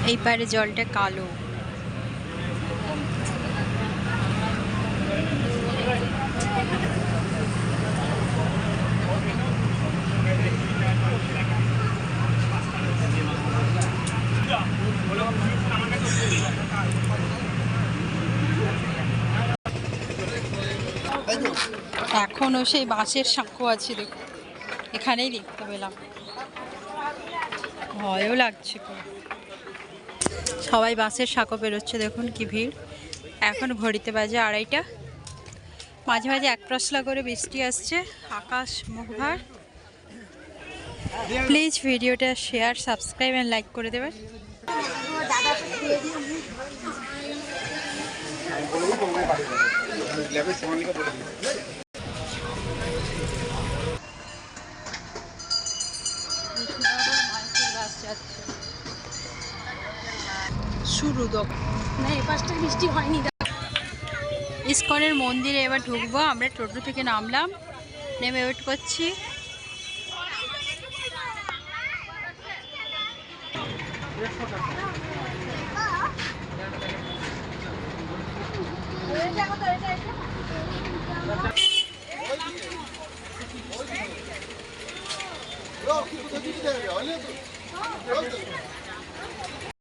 এই পারে জলটা কালো। এখনো সেই বাঁশের সাঁকো আছে, দেখো এখানেই দেখতে পেলাম, ভয়ও লাগছে খুব। সবাই বাঁশের সাঁকো পেরোচ্ছে, দেখুন কি ভিড়। এখন ঘড়িতে বাজে 2:30। মাঝে মাঝে এক পশলা করে বৃষ্টি আসছে, আকাশ মুখভার। প্লিজ ভিডিওটা শেয়ার, সাবস্ক্রাইব অ্যান্ড লাইক করে দেবেন। শুরু না, এ পাশটা বৃষ্টি হয়নি। ইসকনের মন্দিরে এবার ঢুকবো। আমরা টোটো থেকে নামলাম, নেমে ওয়েট করছি।